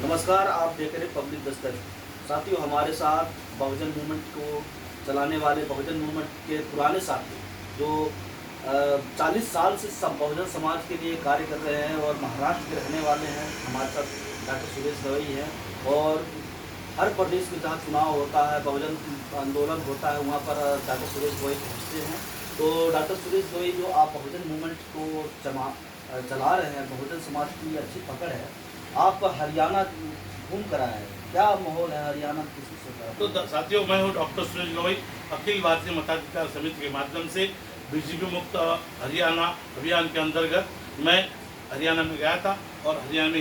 नमस्कार, आप देख रहे हैं पब्लिक दस्तक। साथियों, हमारे साथ बहुजन मूवमेंट को चलाने वाले बहुजन मूवमेंट के पुराने साथी जो 40 साल से सब बहुजन समाज के लिए कार्य कर रहे हैं और महाराष्ट्र के रहने वाले हैं। हमारे साथ डॉक्टर सुरेश गवई हैं और हर प्रदेश में जहाँ चुनाव होता है, बहुजन आंदोलन होता है, वहाँ पर डॉक्टर सुरेश गवई पहुँचते हैं। तो डॉक्टर सुरेश गवई, जो आप बहुजन मूवमेंट को चला रहे हैं, बहुजन समाज की अच्छी पकड़ है। आप हरियाणा घूम कर आए हैं, क्या माहौल है हरियाणा में, किसी से? तो साथियों, मैं हूँ डॉक्टर सुरेश गवई। अखिल भारतीय मताधिकार समिति के माध्यम से बीजेपी मुक्त हरियाणा अभियान के अंतर्गत मैं हरियाणा में गया था और हरियाणा में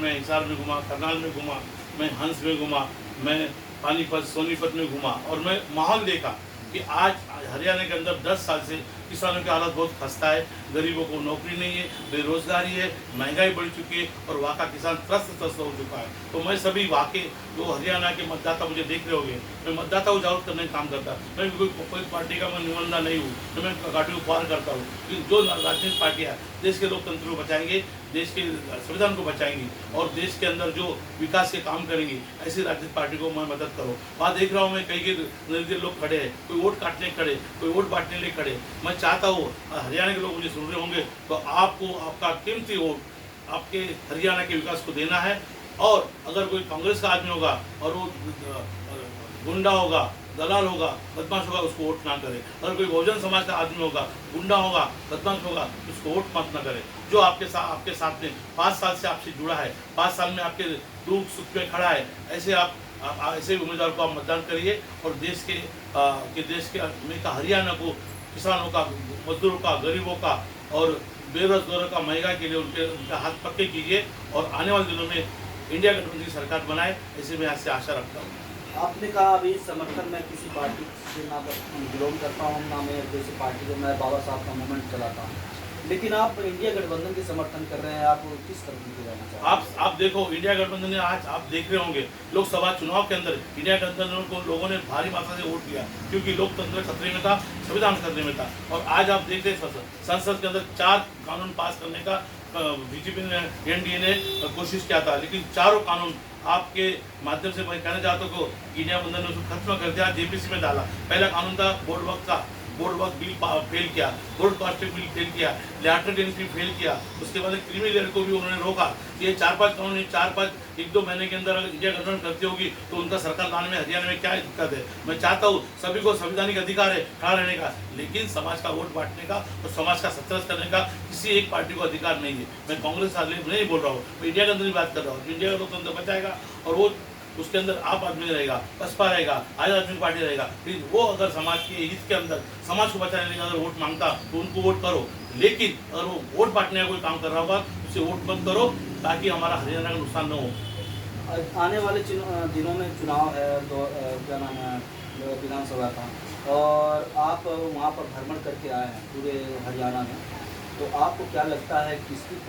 हिसार में घुमा, करनाल में घुमा, मैं हंस में घुमा, मैं पानीपत सोनीपत में घुमा और मैं माहौल देखा कि आज हरियाणा के अंदर 10 साल से किसानों की हालत बहुत खस्ता है। गरीबों को नौकरी नहीं है, बेरोजगारी है, महंगाई बढ़ चुकी है और वहाँ का किसान त्रस्त हो चुका है। तो मैं सभी वाकई जो हरियाणा के मतदाता मुझे देख रहे होंगे, मैं मतदाता को जागरूक करने का काम करता। मैं कोई पार्टी का मैं नुमाइंदा नहीं हूँ, तो मैं घाटी को पार करता हूँ कि जो राजनीतिक पार्टियाँ देश के लोकतंत्र को बचाएंगे, देश के संविधान को बचाएंगी और देश के अंदर जो विकास के काम करेंगी, ऐसी राजनीतिक पार्टी को मैं मदद करूँ। वहाँ देख रहा हूँ मैं कई नजदीक लोग खड़े हैं, कोई वोट काटने खड़े, कोई वोट बांटने लिए खड़े। मैं चाहता हूँ हरियाणा के लोग मुझे सुन रहे होंगे तो आपको आपका कीमती वोट आपके हरियाणा के विकास को देना है। और अगर कोई कांग्रेस का आदमी होगा और वो गुंडा होगा, दलाल होगा, बदमाश होगा, उसको वोट ना करे। अगर कोई बहुजन समाज का आदमी होगा, गुंडा होगा, बदमाश होगा, उसको वोट मत ना करे। जो आपके साथ में 5 साल से आपसे जुड़ा है, 5 साल में आपके दुख सुख में खड़ा है, ऐसे आप ऐसे उम्मीदवार को आप मतदान करिए और देश के हरियाणा को किसानों का, मजदूरों का, गरीबों का और बेरोजगारों का महंगाई के लिए उनके हाथ पक्के कीजिए और आने वाले दिनों में इंडिया गठबंधन की सरकार बनाए, ऐसे मैं आज से आशा रखता हूँ। आपने कहा अभी समर्थन में किसी पार्टी से ना बिलोंग करता हूँ, ना मैं जैसे पार्टी को, मैं बाबा साहब का मूवमेंट चलाता हूँ, लेकिन आप इंडिया गठबंधन के समर्थन कर रहे हैं। आप किस तरह की रहना चाहते हैं? आप देखो, इंडिया गठबंधन ने आज आप देख रहे होंगे लोकसभा चुनाव के अंदर इंडिया गठबंधन को लोगों ने भारी मात्रा से वोट दिया क्योंकि लोकतंत्र खतरे में था, संविधान खतरे में था। और आज आप देख रहे हैं संसद के अंदर 4 कानून पास करने का बीजेपी ने, एनडीए ने कोशिश किया था, लेकिन चारों कानून आपके माध्यम से मैं कहना चाहता हूँ कि इंडिया गठबंधन ने उसको खत्म कर दिया, जेपीसी में डाला। पहला कानून था बोर्ड वर्क बिल फेल किया, ब्रॉडकास्टिंग बिल फेल किया, लैटरल एंट्री फेल किया, उसके बाद क्रीमी लेयर को भी उन्होंने रोका। ये 4-5 कानून 1-2 महीने के अंदर अगर इंडिया गठबंधन करती होगी तो उनका सरकार लाने में हरियाणा में क्या दिक्कत है। मैं चाहता हूँ सभी को संवैधानिक अधिकार है खड़ा रहने का, लेकिन समाज का वोट बांटने का और समाज का सत्यानाश करने का किसी एक पार्टी को अधिकार नहीं है। मैं कांग्रेस नहीं बोल रहा हूँ, मैं इंडिया गठबंधन की बात कर रहा हूँ। इंडिया का लोकतंत्र बचाएगा और वो उसके अंदर आप आदमी रहेगा, बसपा रहेगा, आज आदमी पार्टी रहेगा। फिर वो अगर समाज के हित के अंदर समाज को बचाने के अगर वोट मांगता तो उनको वोट करो, लेकिन अगर वो वोट बांटने का कोई काम कर रहा होगा उसे वोट मत करो ताकि हमारा हरियाणा का नुकसान न हो। आने वाले दिनों में चुनाव है, क्या नाम है, विधानसभा का, और आप वहाँ पर भ्रमण करके आए हैं पूरे हरियाणा में, तो आपको क्या लगता है किसकी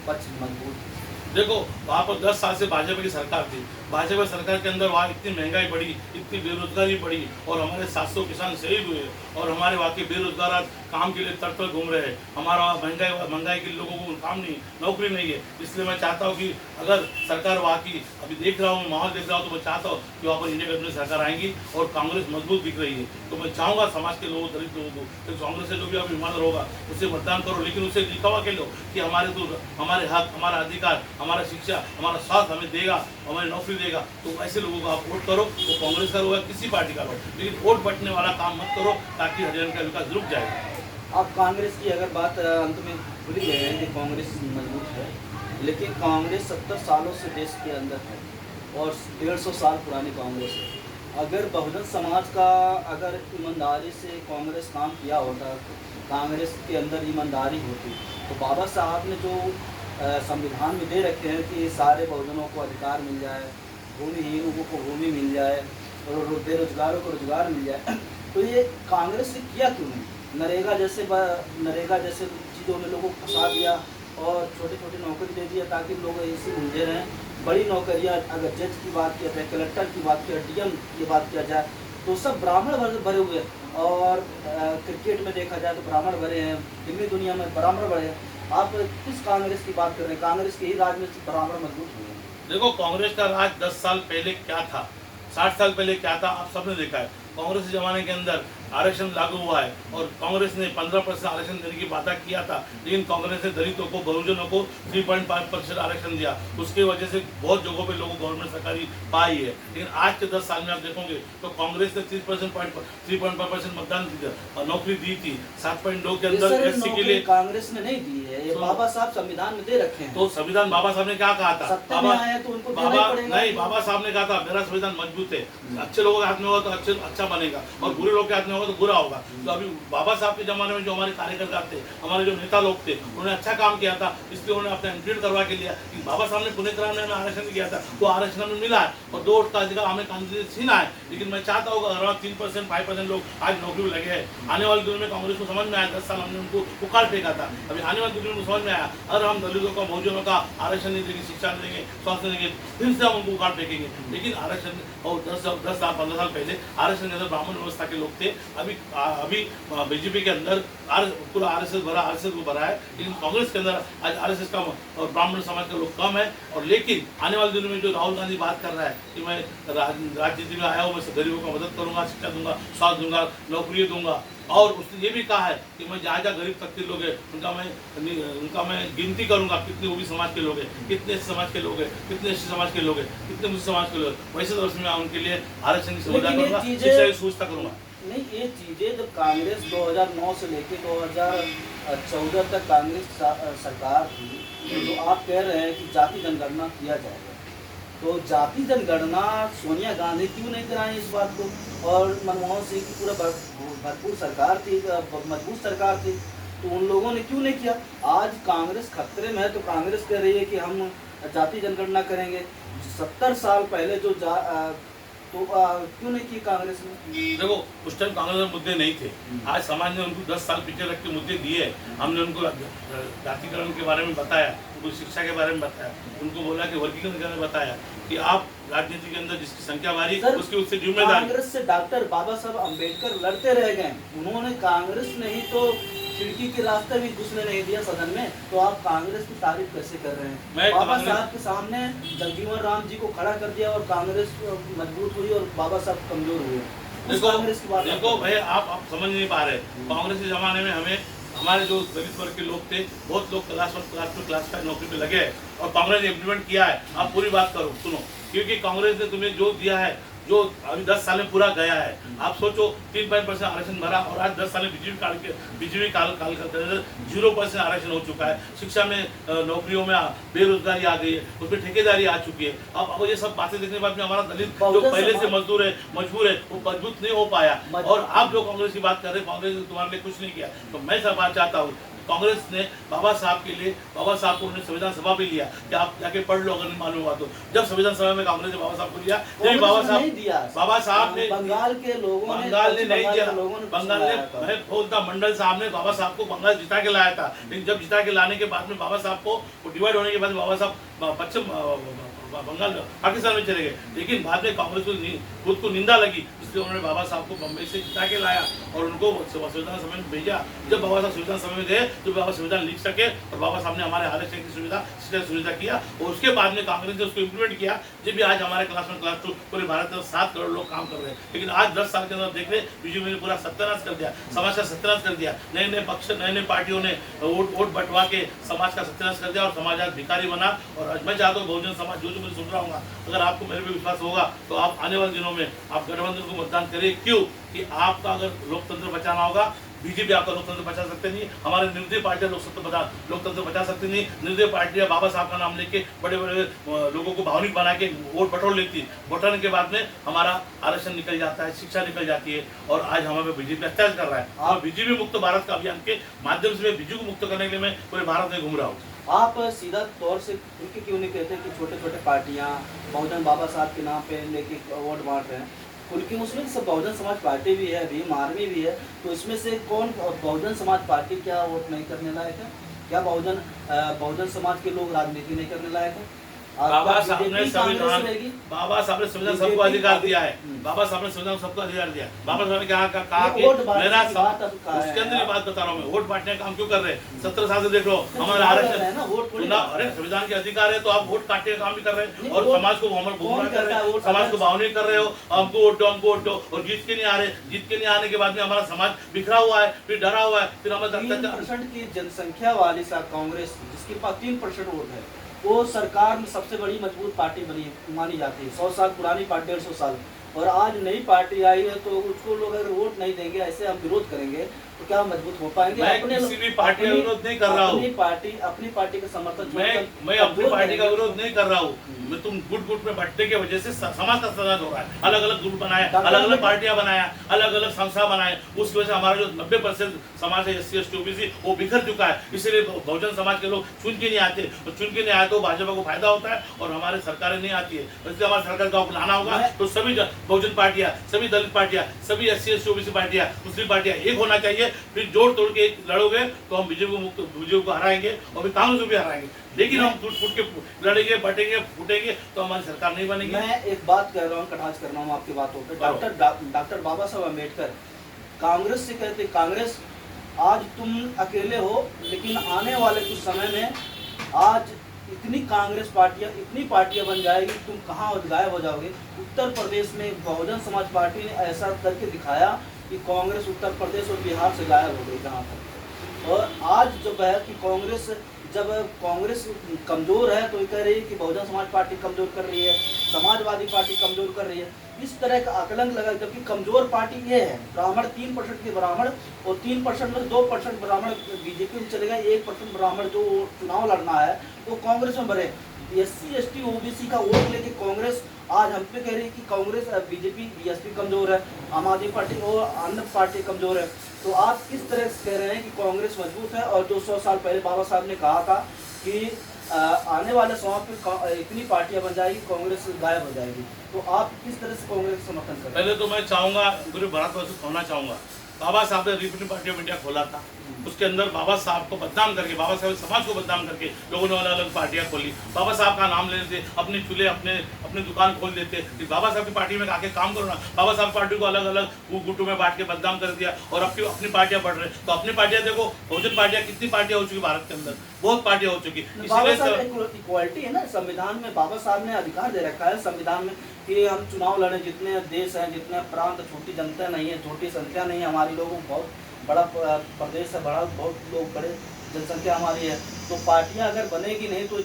पक्ष मजबूत? देखो, वहाँ पर 10 साल से भाजपा की सरकार थी। भाजपा सरकार के अंदर वहाँ इतनी महंगाई बढ़ी, इतनी बेरोजगारी बढ़ी और हमारे 700 किसान शहीद हुए और हमारे वहाँ के बेरोजगार आज काम के लिए तड़तड़ घूम रहे हैं। हमारा महंगाई के लोगों को काम नहीं, नौकरी नहीं है। इसलिए मैं चाहता हूँ कि अगर सरकार वहाँ की, अभी देख रहा हूँ, माहौल देख रहा हूँ, तो मैं चाहता हूँ कि वहाँ पर इंडिया गठबंधन सरकार आएंगी और कांग्रेस मजबूत दिख रही है। तो मैं चाहूँगा समाज के लोगों, दलित लोगों को, तो कांग्रेस से जो भी आप ईमानदार होगा उससे मतदान करो, लेकिन उसे दिखावा के लो कि हमारे हक, हमारा अधिकार, हमारा शिक्षा, हमारा स्वास्थ्य हमें देगा, हमारी नौकरी देगा। तो ऐसे लोगों को आप वोट करो, वो कांग्रेस का हो या किसी पार्टी का हो, लेकिन वोट बटने वाला काम मत करो ताकि हरियाणा का विकास रुक जाएगा। आप कांग्रेस की अगर बात अंत में भूल गए हैं कि कांग्रेस मजबूत है, लेकिन कांग्रेस 70 सालों से देश के अंदर है और 150 साल पुरानी कांग्रेस है। अगर बहुजन समाज का अगर ईमानदारी से कांग्रेस काम किया होता, कांग्रेस के अंदर ईमानदारी होती, तो बाबा साहब ने जो संविधान में दे रखे हैं कि सारे बहुजनों को अधिकार मिल जाए, भूमिहीनों को भूमि मिल जाए और बेरोजगारों को रोजगार मिल जाए, तो ये कांग्रेस ने किया क्यों नहीं? नरेगा जैसे चीज़ों में लोगों को फंसा दिया और छोटी छोटी नौकरी दे दिया ताकि लोग ऐसे उलझे रहें। बड़ी नौकरियां, अगर जज की बात किया जाए, कलेक्टर की बात किया, डीएम की बात किया जाए, तो सब ब्राह्मण भरे हुए हैं। और क्रिकेट में देखा जाए तो ब्राह्मण भरे हैं, फिल्मी दुनिया में ब्राह्मण भरे हैं। आप किस कांग्रेस की बात कर रहे हैं? कांग्रेस के ही राज में ब्राह्मण मजबूत हुए हैं। देखो, कांग्रेस का राज 10 साल पहले क्या था, 60 साल पहले क्या था, आप सबने देखा है। कांग्रेस के ज़माने के अंदर आरक्षण लागू हुआ है और कांग्रेस ने 15% आरक्षण देने की वादा किया था, लेकिन कांग्रेस ने दलितों को, बहुजनों को 3.5% आरक्षण दिया। उसकी वजह से बहुत जगहों पे लोगों को गवर्नमेंट सरकारी पाई है। लेकिन आज के 10 साल में आप देखोगे तो कांग्रेस ने 3.5% मतदान और नौकरी दी थी। 7.2 के अंदर एससी के लिए कांग्रेस ने नहीं दी है, ये बाबा साहब संविधान में दे रखे हैं। तो संविधान बाबा साहब ने क्या कहा था? सत्ता में आए तो उनको देना ही पड़ेगा। नहीं, बाबा साहब ने कहा था मेरा संविधान मजबूत है, अच्छे लोगों के हाथ में होगा तो अच्छा बनेगा और बुरे लोग के हाथ में होगा तो बुरा होगा। तो अभी बाबा साहब के जमाने में जो हमारे कार्यकर्ता थे, हमारे जो नेता लोग थे, उन्होंने अच्छा काम किया था, इसलिए उन्होंने अपना इंक्लूड करवा के लिया कि बाबा साहब ने पुणे कराने में आरक्षण किया था, वो आरक्षण में मिला है और 2 वोट का अधिकार हमें कांग्रेस छीना है। लेकिन मैं चाहता हूँ अगर 3%, 5% लोग आज नौकरी में लगे हैं, आने वाले दिनों में कांग्रेस को समझ में आया, 10 साल हमने उनको उखाड़ फेंका था, अभी आने वाले दिनों में समझ में आया अगर हम दलितों का, बहुजनों का आरक्षण नहीं देंगे, शिक्षा नहीं देंगे, स्वास्थ्य नहीं देंगे, फिर से हम उनको उखाड़ फेंकेंगे। लेकिन आरक्षण और 10 साल 15 साल पहले आरक्षण के अंदर ब्राह्मण व्यवस्था के लोग थे। अभी बीजेपी के अंदर पूरा आरएसएस को भरा है, लेकिन कांग्रेस के अंदर आज आरएसएस का और ब्राह्मण समाज के लोग कम है। और लेकिन आने वाले दिनों में जो राहुल गांधी बात कर रहा है कि मैं राजनीति में आया हूँ, मैं गरीबों का मदद करूंगा, शिक्षा दूंगा, स्वास्थ्य दूंगा, नौकरी दूंगा, और उसने ये भी कहा है कि मैं जहाँ जहाँ गरीब तबके लोग हैं उनका मैं गिनती करूंगा, कितने ओबी समाज के लोग हैं, कितने समाज के लोग हैं, कितने एससी समाज के लोग हैं, कितने मुस्लिम समाज के लोग हैं, वैसे तो मैं उनके लिए आरक्षण की सुविधा करूंगा, शिक्षा की सुविधा करूंगा। नहीं, ये चीजें जब कांग्रेस 2009 से लेके 2014 तक कांग्रेस सरकार थी, तो आप कह रहे हैं कि जाति जनगणना किया जाएगा, तो जाति जनगणना सोनिया गांधी क्यों नहीं कराई इस बात को? और मनमोहन सिंह की पूरा भरपूर सरकार थी, मजबूत सरकार थी, तो उन लोगों ने क्यों नहीं किया? आज कांग्रेस खतरे में है तो कांग्रेस कह रही है कि हम जाति जनगणना करेंगे। 70 साल पहले जो क्यों नहीं की कांग्रेस ने? देखो, उस टाइम कांग्रेस में मुद्दे नहीं थे, आज समाज ने उनको 10 साल पीछे रख के मुद्दे दिए। हमने उनको जातिकरण के बारे में बताया, उनको शिक्षा के बारे में बताया, उनको बोला कि वर्गीकरण के बारे में बताया कि आप राजनीति के अंदर जिसकी संख्या भारी उसकी उससे जिम्मेदारी। कांग्रेस से डॉक्टर बाबा साहब अम्बेडकर लड़ते रह गए, उन्होंने कांग्रेस ने ही तो खिड़की के रास्ते भी घुसने नहीं दिया सदन में, तो आप कांग्रेस की तारीफ कैसे कर रहे हैं? बाबा साहब के सामने जगजीवन राम जी को खड़ा कर दिया और कांग्रेस मजबूत हुई और बाबा साहब कमजोर हुए। कांग्रेस की बात देखो भाई, आप समझ नहीं पा रहे। कांग्रेस के जमाने में हमारे जो दलित वर्ग के लोग थे, बहुत लोग क्लास 1, क्लास 2, क्लास 5 नौकरी पे लगे हैं और कांग्रेस ने इम्प्लीमेंट किया है। आप पूरी बात करो, सुनो, क्योंकि कांग्रेस ने तुम्हें जो दिया है, जो अभी 10 साल में पूरा गया है, आप सोचो 3% आरक्षण भरा और आज 10 साल में बीजेपी काल करते 0% आरक्षण हो चुका है। शिक्षा में, नौकरियों में बेरोजगारी आ गई है, उसमें ठेकेदारी आ चुकी है। अब ये सब बातें देखने के बाद में हमारा दलित जो पहले से मजबूर है वो मजबूत नहीं हो पाया। और आप जो कांग्रेस की बात कर रहे हैं, कांग्रेस ने तुम्हारे लिए कुछ नहीं किया, तो मैं सब बात चाहता हूँ, कांग्रेस ने बाबा साहब को उन्होंने संविधान सभा भी लिया कि आप जाके पढ़ लो अगर नहीं मालूम हुआ तो। जब संविधान सभा में कांग्रेस ने बाबा साहब को लिया, बाबा साहब ने बंगाल के लोगों ने नहीं दिया, बंगाल ने, मैं बोलता मंडल साहब ने बाबा साहब को बंगाल जिता के लाया था। लेकिन जब जिता के लाने के बाद में बाबा साहब को डिवाइड होने के बाद बाबा साहब पश्चिम बंगाल पाकिस्तान में चले गए। लेकिन बाद में कांग्रेस को खुद को निंदा लगी, इसलिए उन्होंने बाबा साहब को बम्बई से जिता के लाया और उनको संविधान सभा में भेजा। जब बाबा साहब संविधान सभा में गए तो बाबा संविधान लिख सके और बाबा साहब ने हमारे आरक्षण की सुविधा किया और उसके बाद में कांग्रेस ने उसको इम्प्लीमेंट किया। जब भी आज हमारे क्लास 1, क्लास 2 पूरे भारत में 7 करोड़ लोग काम कर रहे हैं। लेकिन आज 10 साल के अंदर देख रहे बीजेपी ने पूरा सत्यानाश कर दिया, समाज का सत्यानाश कर दिया। नए पक्ष, नए पार्टियों ने वोट बंटवा के समाज का सत्यानाश कर दिया और समाज आज भिखारी बना। और मैं चाहता हूँ बहुजन समाज जो मैं सुन रहा हूँ, अगर आपको मेरे पे विश्वास होगा तो आप आने वाले दिनों में आप गठबंधन को मतदान करें। क्यों? कि आपका अगर लोकतंत्र बचाना होगा, बीजेपी आपका लोकतंत्र बचा सकते नहीं, हमारे निर्दलीय पार्टियां लोकतंत्र बचा सकते नहीं। निर्दलीय पार्टियां बाबा साहब का नाम लेके बड़े लोगों को भावनिक बना के वोट बटोर लेती, बटोरने के बाद में हमारा आरक्षण निकल जाता है, शिक्षा निकल जाती है और आज हमें बीजेपी अत्याचार कर रहा है। और बीजेपी मुक्त भारत का अभियान के माध्यम से बीजेपी को मुक्त करने के लिए मैं पूरे भारत में घूम रहा हूँ। आप सीधा तौर से क्यों नहीं कहते कि छोटे छोटे पार्टियां बहुजन बाबा साहब के नाम पे लेके वोट बांट रहे हैं? उनकी उसमें सब बहुजन समाज पार्टी भी है, भीम आर्मी भी है, तो इसमें से कौन बहुजन समाज पार्टी क्या वोट नहीं करने लायक है? क्या बहुजन समाज के लोग राजनीति नहीं करने लायक है? बाबा साहब ने BJP संविधान कांग्रेस रहेगी। बाबा साहब ने संविधान सबको BJP अधिकार दिया है। बाबा साहब ने संविधान सबको अधिकार दिया। बाबा साहब ने कहा कि वोट बांटने मेरा की बात अब कहा उसके है। अंदर ही बात बता रहा हूँ मैं। वोट बांटने का काम क्यों कर रहे हैं? 17 साल से देख लो हमारा चुनाव लड़ रहे हैं आरक्षण ना, वोट थोड़ी चुनाव, अरे संविधान के अधिकार है तो आप वोट काटने का काम भी कर रहे हैं नहीं, और वोट समाज को गुमराह कौन कर करता रहे है? हैं, वोट समाज को अगर- भावने कर रहे हो, हमको वोट दो, हमको वोट दो, और जीत के नहीं आ रहे। जीत के नहीं आने के बाद में हमारा समाज बिखरा हुआ है, फिर डरा हुआ है, फिर हमें 3% की जनसंख्या वाली सा कांग्रेस, जिसके पास 3% वोट है, वो सरकार में सबसे बड़ी मजबूत पार्टी बनी मानी जाती है। 100 साल पुरानी पार्टी, 150 साल, और आज नई पार्टी आई है तो उसको लोग अगर वोट नहीं देंगे, ऐसे हम विरोध करेंगे तो क्या मजबूत हो पाएंगे? मैं किसी भी पार्टी का विरोध नहीं कर रहा हूँ। अपनी पार्टी का समर्थन मैं अपनी पार्टी का विरोध नहीं कर रहा हूँ। मैं तुम गुट गुट में बंटने की वजह से समाज का सनाज हो रहा है। अलग अलग ग्रुप बनाया, अलग अलग पार्टियां बनाया, अलग अलग संस्था बनाए, उसकी वजह से हमारा जो 90% समाज है SC ST OBC वो बिखर चुका है। इसलिए बहुजन समाज के लोग चुन के नहीं आते, और चुन के नहीं आए तो भाजपा को फायदा होता है और हमारे सरकारें नहीं आती है। इसलिए हमारी सरकार को लाना होगा तो सभी बहुजन पार्टियां, सभी दलित पार्टियां, सभी SC ST OBC पार्टियां, मुस्लिम पार्टियां एक होना चाहिए। फिर जोड़ तोड़ के लड़ोगे तो हम बीजेपी को हराएंगे और फिर कांग्रेस को भी हराएंगे। लेकिन हम टूट फूट के लड़ेंगे, बटेंगे, फूटेंगे तो हमारी सरकार नहीं बनेगी। मैं एक बात कह रहा हूँ, कटाक्ष कर रहा हूँ आपकी बातों पे। डॉक्टर बाबा साहब अम्बेडकर कांग्रेस से कहते, कांग्रेस आज तुम अकेले हो, लेकिन आने वाले कुछ समय में आज इतनी कांग्रेस पार्टियां, इतनी पार्टियां बन जाएगी, तुम कहाँ गायब हो जाओगे। उत्तर प्रदेश में बहुजन समाज पार्टी ने ऐसा करके दिखाया कि कांग्रेस उत्तर प्रदेश और बिहार से गायब हो गई जहाँ तक। और आज जब है कि कांग्रेस कमजोर है तो ये कह रही है कि बहुजन समाज पार्टी कमजोर कर रही है, समाजवादी पार्टी कमजोर कर रही है। इस तरह का आकलन लगा, जबकि कमजोर पार्टी ये है। ब्राह्मण 3% के ब्राह्मण, और 3% में 2% ब्राह्मण बीजेपी में चले गए, 1% ब्राह्मण जो चुनाव लड़ना है वो कांग्रेस में भरे। SC ST OBC का वोट लेके कांग्रेस आज हम पे कह रही है कि कांग्रेस, बीजेपी, BSP कमजोर है, आम आदमी पार्टी और अन्य पार्टी कमजोर है। तो आप किस तरह से कह रहे हैं कि कांग्रेस मजबूत है, और जो 100 साल पहले बाबा साहब ने कहा था कि आने वाले समय पे इतनी पार्टियां बन जाएगी, कांग्रेस गायब हो जाएगी, तो आप किस तरह से कांग्रेस का समर्थन करें? पहले तो मैं चाहूंगा, पूरे भारतवर्ष को कहना चाहूंगा, बाबा साहब ने रिपब्लिकन पार्टी ऑफ इंडिया खोला था। उसके अंदर बाबा साहब को बदनाम करके, बाबा साहब समाज को बदनाम करके लोगों ने अलग अलग पार्टियां खोली। बाबा साहब का नाम लेते, अपने चूल्हे, अपने दुकान खोल देते। बाबा साहब की पार्टी में आके काम करो ना। बाबा साहब पार्टी को अलग अलग गुटों में बांट के बदनाम कर दिया और अपनी पार्टियां बढ़ रहे। तो अपनी पार्टियां देखो, बहुजन पार्टियां कितनी पार्टियां हो चुकी भारत के अंदर, बहुत पार्टियां हो चुकी। इक्वालिटी है ना संविधान में, बाबा साहब ने अधिकार दे रखा है संविधान में कि हम चुनाव लड़े। जितने देश हैं, जितने प्रांत, छोटी जनता नहीं है, छोटी संख्या नहीं है हमारी, लोगों को बहुत बड़ा प्रदेश है, बहुत लोग, बड़े जनसंख्या हमारी है। तो पार्टियां अगर बनेगी नहीं तो जो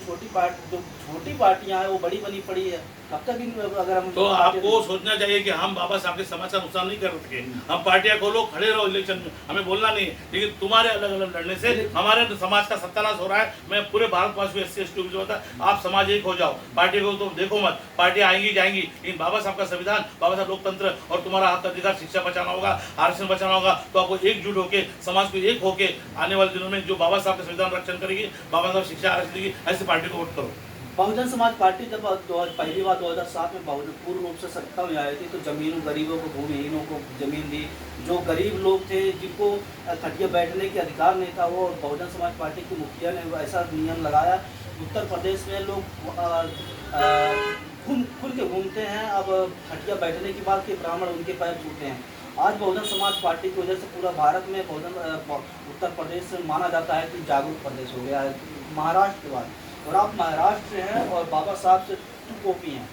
छोटी पार्टियां हैं वो बड़ी बनी पड़ी है। तब तक अगर हम, तो आपको सोचना चाहिए कि हम बाबा साहब के समाज का नुकसान नहीं कर सके। हम पार्टियां खोलो, खड़े रहो इलेक्शन में, हमें बोलना नहीं है। लेकिन तुम्हारे अलग अलग लड़ने से हमारे समाज का सत्यानाश हो रहा है। मैं पूरे भारतवासी को SC ST OBC होता है, आप समाज एक हो जाओ, पार्टी को तो देखो मत। पार्टियां आएंगी जाएंगी, लेकिन बाबा साहब का संविधान, बाबा साहब लोकतंत्र और तुम्हारा हक अधिकार, शिक्षा बचाना होगा, आरक्षण बचाना होगा। तो आपको एकजुट होकर, समाज को एक होकर आने वाले दिनों में जो बाबा साहब का संविधान रक्षण करेगी, बाबा साहब शिक्षा आरक्षण देगी, ऐसी पार्टी को वोट करो। बहुजन समाज पार्टी जब पहली बार 2007 में पूर्ण रूप से सत्ता में आई थी तो गरीबों को, भूमिहीनों को जमीन दी। जो गरीब लोग थे, जिनको खटिया बैठने के अधिकार नहीं था, वो बहुजन समाज पार्टी के मुखिया ने ऐसा नियम लगाया। उत्तर प्रदेश में लोग खुल के घूमते हैं अब खटिया बैठने की बात, कि ब्राह्मण उनके पैर छूते हैं। आज बहुजन समाज पार्टी की वजह से पूरा भारत में उत्तर प्रदेश माना जाता है कि जागरूक प्रदेश हो गया है महाराष्ट्र के बाद। और आप महाराष्ट्र हैं और बाबा साहब से टू कॉपी हैं,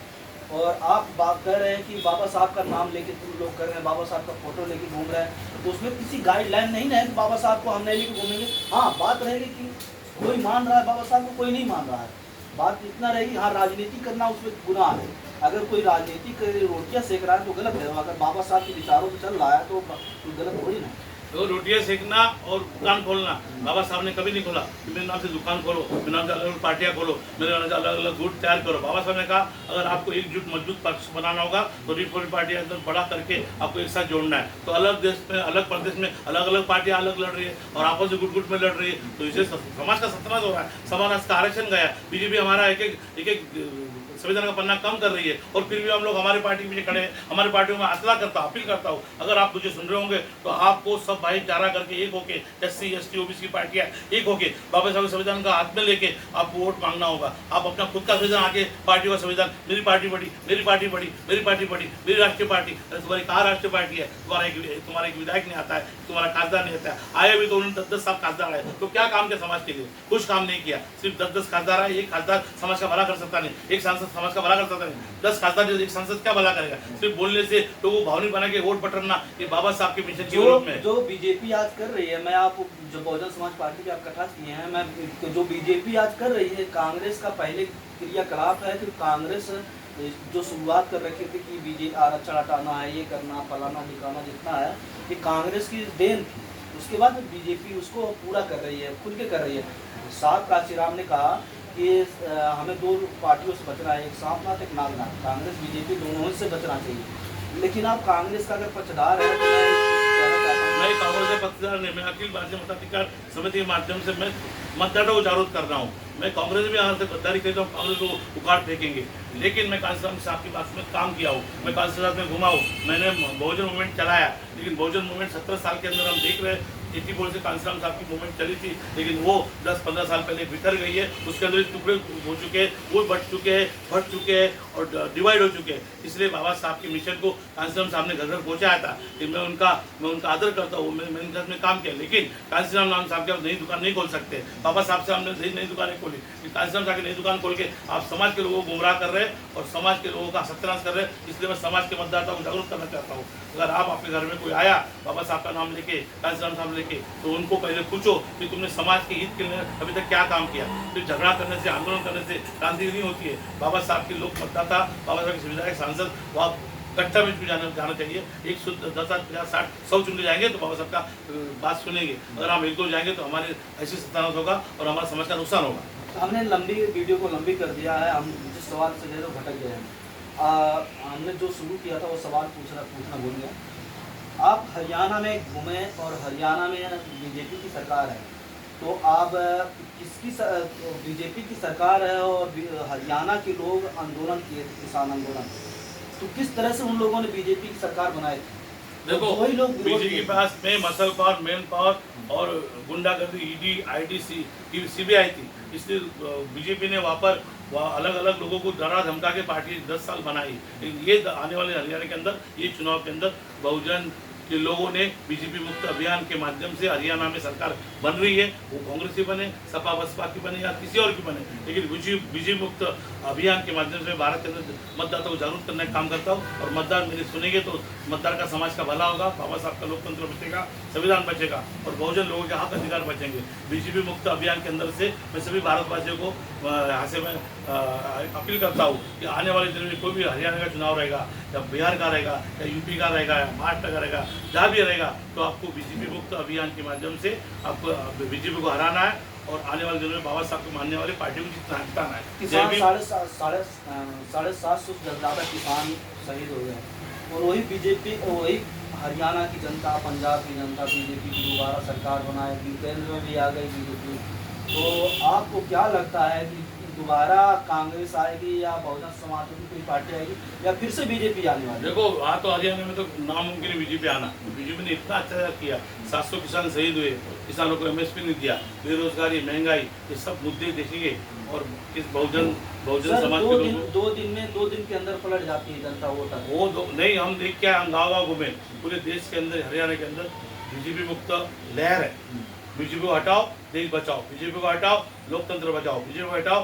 और आप बात कर रहे हैं कि बाबा साहब का नाम लेके तुम लोग कर रहे हैं, बाबा साहब का फोटो लेके घूम रहे हैं। तो उसमें किसी गाइडलाइन नहीं है कि बाबा साहब को हम नहीं लेके घूमेंगे। हाँ, बात रहेगी कि कोई मान रहा है बाबा साहब को, कोई नहीं मान रहा है। बात इतना रहेगी, हाँ राजनीति करना उसमें गुनाह है। अगर कोई राजनीति कर रोटियाँ सेक रहा है तो गलत है, अगर बाबा साहब के विचारों पर चल रहा है तो गलत थोड़ी ना। तो रोटियां सेकना और दुकान खोलना बाबा साहब ने कभी नहीं खोला कि मेरे नाम से दुकान खोलो, मेरे नाम से अलग अलग पार्टियां खोलो, मेरे नाम से अलग अलग गुट तैयार करो। बाबा साहब ने कहा अगर आपको एकजुट मजबूत पक्ष बनाना होगा तो रिपब्लिकन पार्टी एकदम बड़ा करके आपको एक साथ जोड़ना है। तो अलग देश में, अलग प्रदेश में अलग अलग पार्टियां अलग लड़ रही है और आपस में गुट में लड़ रही है। तो इसे समाज का सत्यानाश हो रहा है, समाज का आरक्षण गया। बीजेपी हमारा एक संविधान का पन्ना कम कर रही है, और फिर भी हम लोग हमारे पार्टी में खड़े हैं। हमारे पार्टी में असला करता हूँ, अपील करता हूँ, अगर आप मुझे सुन रहे होंगे तो आपको सब भाईचारा करके एक होके SC ST OBC की पार्टियां एक होके बाबा साहब संविधान का हाथ में लेके आपको वोट मांगना होगा। आप अपना खुद का संविधान आके पार्टी का संविधान, मेरी पार्टी बड़ी, मेरी पार्टी बड़ी, मेरी पार्टी बड़ी, मेरी राष्ट्रीय पार्टी। तुम्हारी कहाँ राष्ट्रीय पार्टी है? तुम्हारा एक विधायक नहीं आता है, तुम्हारा खासदार नहीं आता है। आए भी तो उन्होंने 10-10 साल खासदार आए, तो क्या काम किया समाज के लिए? कुछ काम नहीं किया। सिर्फ 10-10 खासदार आए, एक खासदार समाज का भला कर सकता नहीं, एक सांसद समाज का भला कर सकता नहीं। 10 खासदार एक सांसद क्या भला करेगा? सिर्फ बोलने से लोगों को भावनिक बना के वोट बटरना, ये बाबा साहब के मिशन के विरोध में। जो बीजेपी आज कर रही है, मैं आपको जो बहुजन समाज पार्टी के आप कथा किए हैं, मैं जो बीजेपी आज कर रही है, कांग्रेस का पहले क्रियाकलाप है कि कांग्रेस जो शुरुआत कर रखी थी कि बीजेपी आरक्षण हटाना है, ये करना, फलाना ढिकाना जितना है, ये कांग्रेस की देन थी। उसके बाद बीजेपी उसको पूरा कर रही है, खुल के कर रही है। साथ काशीराम ने कहा कि हमें 2 पार्टियों से बचना है, एक सांपनाथ एक नागनाथ। कांग्रेस बीजेपी दोनों से बचना चाहिए। लेकिन आप कांग्रेस का अगर पक्षधार है तो मैं कांग्रेस का पक्षधार नहीं, मैं अखिल भारतीय मताधिकार समिति के माध्यम से मैं मतदाता को जागरूक कर रहा हूँ। मैं कांग्रेस में यहाँ से गद्दारी करता हूँ, कांग्रेस को उखाड़ फेंकेंगे। लेकिन मैं कांशीराम साहब की बात में काम किया हूँ, मैं कांशीराम में घुमा हूँ, मैंने बहुजन मूवमेंट चलाया। लेकिन बहुजन मूवमेंट 17 साल के अंदर हम देख रहे हैं, 80 बोल से कांशीराम साहब की मूवमेंट चली थी, लेकिन वो 10-15 साल पहले बिखर गई है। उसके अंदर टुकड़े हो चुके हैं, वो बढ़ चुके हैं और डिवाइड हो चुके हैं। इसलिए बाबा साहब के मिशन को कांशीराम साहब ने घर घर पहुँचाया था कि मैं उनका आदर करता हूँ, मैंने उनके साथ में काम किया। लेकिन कांशीराम नाम साहब के नई दुकान नहीं खोल सकते। बाबा साहब से हमने नई दुकानें खोली, कांशीराम साहब की नई दुकान खोल के आप समाज के लोगों को गुमराह कर रहे हैं और समाज के लोगों का सत्यानाश कर रहे हैं। इसलिए मैं समाज के मतदाता को जागरूक करना चाहता हूँ। अगर आप अपने घर में कोई आया बाबा साहब का नाम लेके, कांशीराम साहब लेके, तो उनको पहले पूछो कि तुमने समाज के हित के लिए अभी तक क्या काम किया। तो झगड़ा करने से, आंदोलन करने से क्रांति नहीं होती है। बाबा साहब के लोग मतदाता, बाबा साहब के विधायक, सांसद वहाँ कट्टा में जाना चाहिए। 110-50-60-100 चुन के जाएंगे तो बाबा साहब का बात सुनेंगे। अगर हम 1-2 जाएंगे तो हमारे ऐसी सत्यानाश होगा और हमारा समाज का नुकसान होगा। हमने वीडियो को लंबी कर दिया है। हम जिस सवाल से गए भटक गए हैं। हमने जो शुरू किया था वो सवाल पूछना भूल गया। आप हरियाणा में घूमे और हरियाणा में बीजेपी की सरकार है, तो आप बीजेपी की सरकार है और हरियाणा के लोग आंदोलन किए थे, किसान आंदोलन, तो किस तरह से उन लोगों ने बीजेपी की सरकार बनाई थी? देखो, वही लोग बीजेपी के पास में मसल पावर, मैन पावर और गुंडागर्दी, ED, ID, CBI थी। इसलिए बीजेपी ने वहाँ अलग अलग लोगों को डरा धमका के पार्टी 10 साल बनाई। ये आने वाले हरियाणा के अंदर, ये चुनाव के अंदर बहुजन के लोगों ने बीजेपी मुक्त अभियान के माध्यम से हरियाणा में सरकार बन रही है। वो कांग्रेस की बने, सपा बसपा की बने या किसी और की बने, लेकिन बीजेपी मुक्त अभियान के माध्यम से भारत के अंदर मतदाता को जागरूक करने का काम करता हूँ। और मतदार मेरे सुनेंगे तो मतदार का, समाज का भला होगा, बाबा साहब का लोकतंत्र बचेगा, संविधान बचेगा और बहुजन लोगों के हक अधिकार बचेंगे। बीजेपी मुक्त अभियान के अंदर से मैं सभी भारतवासियों को यहाँ से मैं अपील करता हूँ कि आने वाले दिन में कोई भी हरियाणा का चुनाव रहेगा या बिहार का रहेगा या यूपी का रहेगा या महाराष्ट्र का रहेगा, जहाँ भी रहेगा, तो आपको बीजेपी मुक्त अभियान के माध्यम से आपको बीजेपी को हराना है और आने वाले दिनों में बाबा साहब को मानने वाले पार्टी को जितना है। किसान 750 से ज़्यादा किसान शहीद हो गए और वही बीजेपी, वही हरियाणा की जनता, पंजाब की जनता बीजेपी की दोबारा सरकार बनाएगी, केंद्र में भी आ गई बीजेपी। तो आपको क्या लगता है कि दोबारा कांग्रेस आएगी या बहुजन समाज की कोई पार्टी आएगी या फिर से बीजेपी आने वाली? देखो, तो हरियाणा में तो नामुमकिन है बीजेपी आना। बीजेपी ने इतना अच्छा किया, 700 किसान शहीद हुए, किसानों को MSP नहीं दिया, बेरोजगारी, महंगाई, ये सब मुद्दे देखेंगे और इस बहुजन समाज के लोग 2 दिन के अंदर पलट जाती है जनता वोटर। वो नहीं, हम देख के हम गाँव घूमे, पूरे देश के अंदर, हरियाणा के अंदर बीजेपी मुक्त लहर है। बीजेपी को हटाओ, देश बचाओ, बीजेपी को हटाओ, लोकतंत्र बचाओ, बीजेपी को हटाओ,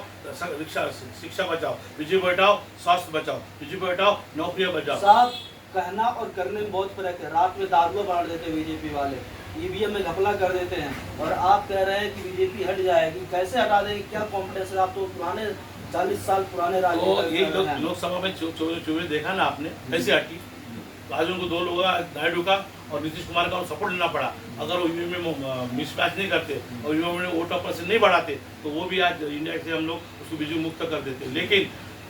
शिक्षा बचाओ, बीजेपी को हटाओ, स्वास्थ्य बचाओ, बीजेपी को हटाओ, नौकरियां बचाओ। साहब, कहना और करने में बहुत फर्क है। रात में दारुआ बांट देते बीजेपी वाले, EVM में घपला कर देते हैं, और आप कह रहे हैं कि बीजेपी हट जाएगी। कैसे हटा देंगे? क्या कॉन्फिडेंस है? आप तो पुराने 40 साल पुराने राजनीति, लोकसभा में चोरी देखा ना आपने, कैसे हटी? आज उनको 2 लोगों का, नायडू का और नीतीश कुमार का सपोर्ट लेना पड़ा। अगर वो EVM में मिसमैच नहीं करते और EVM में वोट ऑफ परसेंट नहीं बढ़ाते तो वो भी आज इंडिया से हम लोग उसको बीजेपी मुक्त कर देते। लेकिन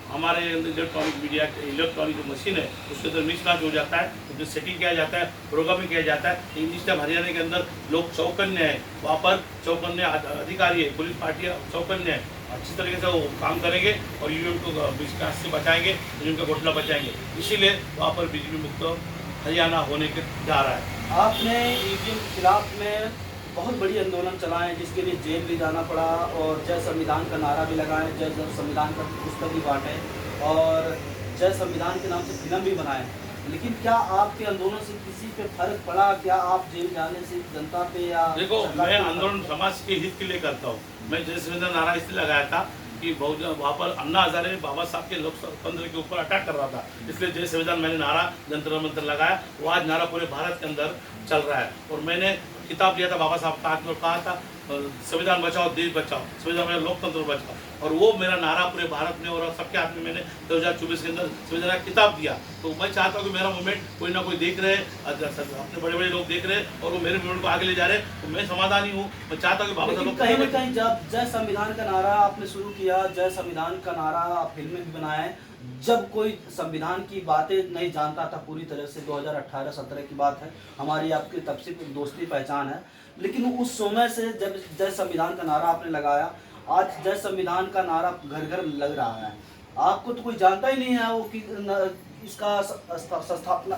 हमारे इलेक्ट्रॉनिक मीडिया, इलेक्ट्रॉनिक जो मशीन है उसके अंदर मिसमैच हो जाता है, उसमें सेटिंग किया जाता है, प्रोग्रामिंग किया जाता है। इस टाइम हरियाणा के अंदर लोग चौकन्ने हैं, वहाँ पर चौकन्ने अधिकारी है, पुलिस पार्टियाँ चौकन्ने हैं। अच्छी तरीके से वो काम करेंगे और ईवीएम को विकास से बचाएंगे, ईवीएम का घोटाला बचाएंगे। इसीलिए वहाँ पर बीजेपी मुक्त हरियाणा होने के जा रहा है। आपने ईवीएम के खिलाफ में बहुत बड़ी आंदोलन चलाए जिसके लिए जेल भी जाना पड़ा और जय संविधान का नारा भी लगाए, जय संविधान का पुस्तक भी बांटे और जय संविधान के नाम से फिल्म भी बनाए। लेकिन क्या आपके आंदोलन से किसी पे फर्क पड़ा? क्या आप जेल जाने से जनता पे या देखो, मैं आंदोलन समाज के हित के लिए करता हूँ। मैं जय संविधान नारा इसलिए लगाया था कि बहुजन वहाँ पर अन्ना हजारे बाबा साहब के लोकतंत्र के ऊपर अटैक कर रहा था, इसलिए जय संविधान मैंने नारा जंतर मंतर लगाया। वो आज नारा पूरे भारत के अंदर चल रहा है और मैंने किताब लिया था बाबा साहब का हाथ में, कहा था संविधान बचाओ देश बचाओ, संविधान में लोकतंत्र बचाओ, और वो मेरा नारा पूरे भारत में और सबके हाथ में मैंने 2024 के अंदर संविधान किताब दिया। तो मैं चाहता हूँ कि मेरा मूवमेंट कोई ना कोई देख रहे, अपने बड़े बड़े लोग देख रहे और वो मेरे मूवमेंट को आगे ले जा रहे, तो मैं समाधानी हूँ। मैं चाहता हूँ कि बाबा साहब कहीं ना कहीं जब जय संविधान का नारा आपने शुरू किया, जय संविधान का नारा आप फिल्में भी बनाए, जब कोई संविधान की बातें नहीं जानता था पूरी तरह से, 2018-17 की बात है, हमारी आपकी तब से दोस्ती पहचान है, लेकिन उस समय से जब जय संविधान का नारा आपने लगाया, आज जय संविधान का नारा घर घर लग रहा है, आपको तो कोई जानता ही नहीं है वो कि इसका संस्थापना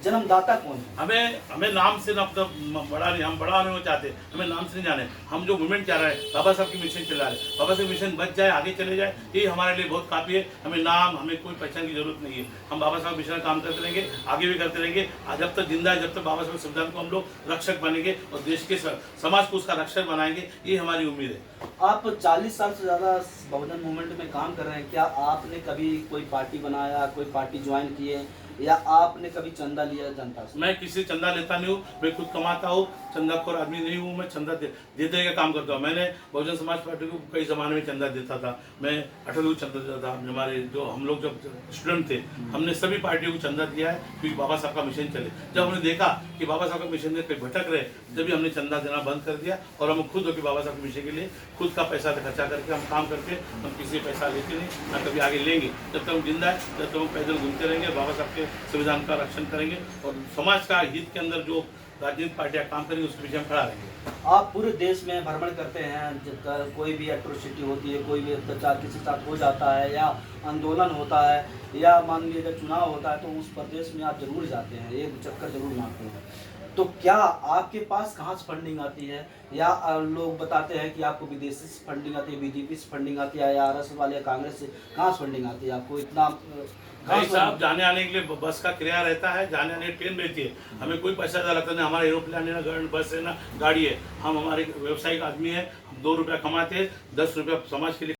जन्मदाता कौन है। हमें नाम से ना बड़ा नहीं, हम बड़ा नहीं चाहते, हमें नाम से नहीं जाने। हम जो मूवमेंट चला रहे हैं, बाबा साहब की मिशन चला रहे हैं, बाबा साहब की मिशन बच जाए, आगे चले जाए, ये हमारे लिए बहुत काफ़ी है। हमें नाम, हमें कोई पहचान की जरूरत नहीं है। हम बाबा साहब मिशन काम करते रहेंगे, आगे भी करते रहेंगे। जब तक जिंदा है, जब तक बाबा साहब संविधान को हम लोग रक्षक बनेंगे और देश के समाज को उसका रक्षक बनाएंगे, ये हमारी उम्मीद है। आप 40 साल से ज़्यादा बहुजन मूवमेंट में काम कर रहे हैं, क्या आपने कभी कोई पार्टी बनाया, कोई पार्टी ज्वाइन किए या आपने कभी चंदा लिया जनता से? मैं किसी से चंदा लेता नहीं हूँ, मैं खुद कमाता हूँ, चंदाखोर आदमी नहीं हूँ। मैं चंदा देने का काम करता हूँ। मैंने बहुजन समाज पार्टी को कई ज़माने में चंदा देता था, मैं अटल को चंदा देता था। हमारे जो हम लोग जब स्टूडेंट थे, हमने सभी पार्टियों को चंदा दिया है क्योंकि बाबा साहब का मिशन चले। जब हमने देखा कि बाबा साहब का मिशन में कहीं भटक रहे, तभी हमने चंदा देना बंद कर दिया और हम खुद होकर बाबा साहब के मिशन के लिए खुद का पैसा खर्चा करके हम काम करके, हम किसी से पैसा लेते नहीं, ना कभी आगे लेंगे। जब तक हम जिंदा है, जब तक हम पैदल घूमते रहेंगे, बाबा साहब के संविधान का रक्षण करेंगे और समाज का हित के अंदर जो राजनीतिक पार्टियां काम करेंगी उसके पीछे हम खड़ा रहेंगे। आप पूरे देश में भ्रमण करते हैं, जब कोई भी एट्रोसिटी होती है, कोई भी अत्याचार किसी के साथ हो जाता है या आंदोलन होता है या मान लीजिए अगर चुनाव होता है, तो उस प्रदेश में आप जरूर जाते हैं, एक चक्कर जरूर मारते हैं। तो क्या आपके पास कहाँ से फंडिंग आती है? या लोग बताते हैं कि आपको विदेशी से फंडिंग आती है, बीजेपी से फंडिंग आती है या आरएसएस वाले या कांग्रेस से, कहाँ से फंडिंग आती है आपको इतना? भाई साहब, जाने आने के लिए बस का किराया रहता है, जाने आने ट्रेन रहती है, हमें कोई पैसा ज़्यादा लगता नहीं। हमारा एरोप्लेन है ना, बस है ना, गाड़ी है। हम हमारे व्यावसायिक आदमी है, 2 रुपया कमाते हैं, 10 रुपया समाज के लिए